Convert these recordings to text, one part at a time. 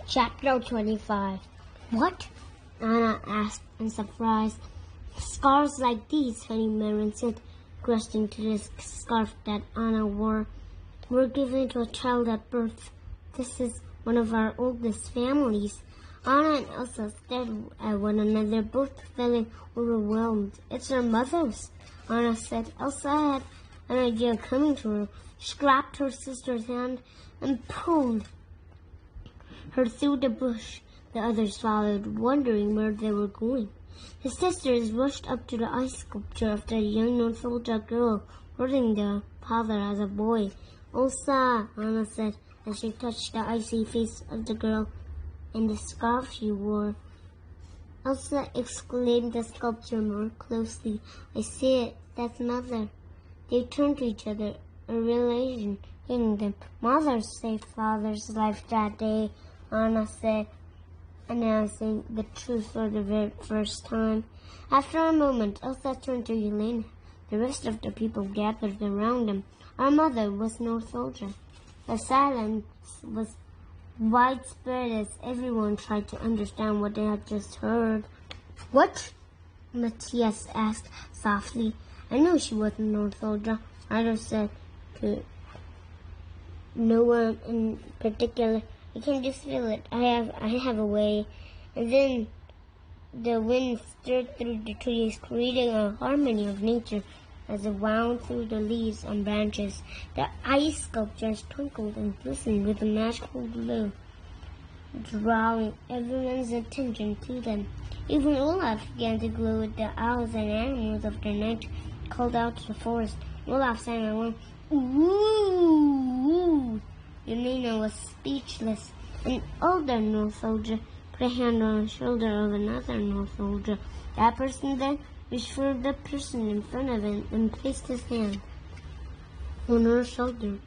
Chapter 25. What? Anna asked in surprise. Scarves like these, Fanny Merrin said, grasping to the scarf that Anna wore, were given to a child at birth. This is one of our oldest families. Anna and Elsa stared at one another, both feeling overwhelmed. It's our mother's, Anna said. Elsa had an idea coming to her. She grabbed her sister's hand and pulled her through the bush. The others followed, wondering where they were going. The sisters rushed up to the ice sculpture of the young Northuldra girl, holding the father as a boy. Elsa, Anna said, as she touched the icy face of the girl and the scarf she wore. Elsa exclaimed the sculpture more closely. I see it. That's Mother. They turned to each other, a realization hitting them. Mother saved Father's life that day, Anna said, announcing the truth for the very first time. After a moment, Elsa turned to Yelena. The rest of the people gathered around them. Our mother was Northuldra. The silence was widespread as everyone tried to understand what they had just heard. What? Matthias asked softly. I knew she wasn't Northuldra, Ryder said to no one in particular. I can just feel it. I have a way. And then the wind stirred through the trees, creating a harmony of nature as it wound through the leaves and branches. The ice sculptures twinkled and glistened with a magical glow, drawing everyone's attention to them. Even Olaf began to glow with the owls and animals of the night called out to the forest. Olaf sang along. Ooh! Yelena was speechless. An older Northuldra put a hand on the shoulder of another Northuldra. That person then reached for the person in front of him and placed his hand on her shoulder.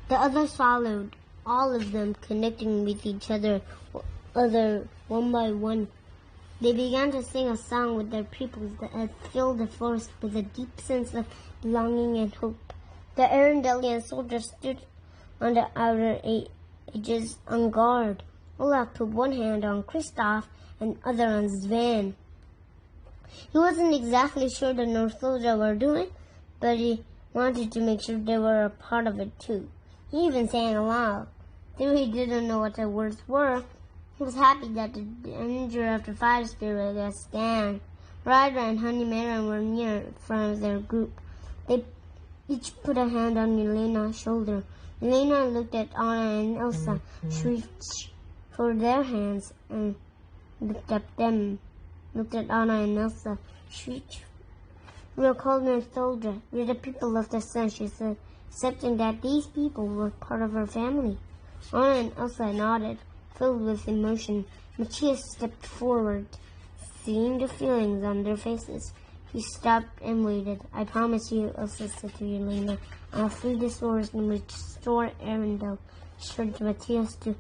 The others followed, all of them connecting with each other one by one. They began to sing a song with their peoples that had filled the forest with a deep sense of belonging and hope. The Arendelian soldiers stood on the outer edges on guard. Olaf put one hand on Kristoff and other on Sven. He wasn't exactly sure the Northuldra were doing, but he wanted to make sure they were a part of it too. He even sang aloud. Though he didn't know what the words were, he was happy that the danger of the fire spirit had stand. Ryder and Honey Merrin were near in front of their group. They each put a hand on Yelena's shoulder. Yelena looked at Anna and Elsa, reached for their hands, and looked at them. Looked at Anna and Elsa, shrieked. We are called Northuldra. We are the people of the sun, she said, accepting that these people were part of her family. Anna and Elsa nodded, filled with emotion. Matthias stepped forward, seeing the feelings on their faces. He stopped and waited. I promise you, Elsa said to Yelena, I'll free the swords and restore Arendelle. She turned to Matthias to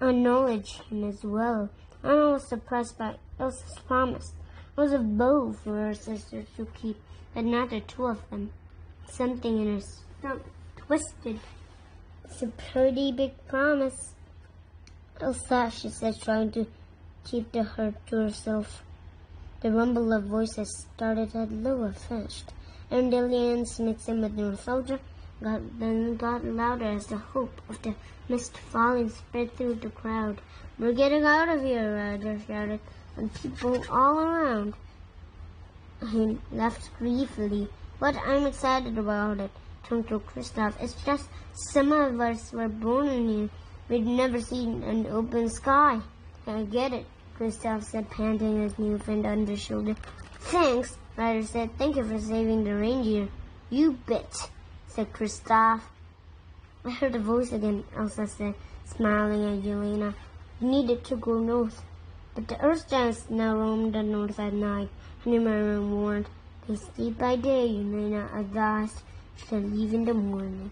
acknowledge him as well. Anna was surprised by Elsa's promise. It was a bow for her sisters to keep, but not the two of them. Something in her stomach twisted. It's a pretty big promise, Elsa, she said, trying to keep the hurt to herself. The rumble of voices started at lower first. Arendelians mixing with Northuldra got louder as the hope of the mist falling spread through the crowd. We're getting out of here, Ryder shouted, and people all around him laughed gleefully. But I'm excited about it, turned to Kristoff. It's just some of us were born in here. We'd never seen an open sky. I get it, Kristoff said, panting his new friend on the shoulder. Thanks, Ryder said. Thank you for saving the reindeer. You bet, said Kristoff. I heard a voice again, Elsa said, smiling at Yelena. We needed to go north. But the Earth Giants now roam the north at night, Honey Merrin warned. They sleep by day, Yelena advised. They'll leave in the morning.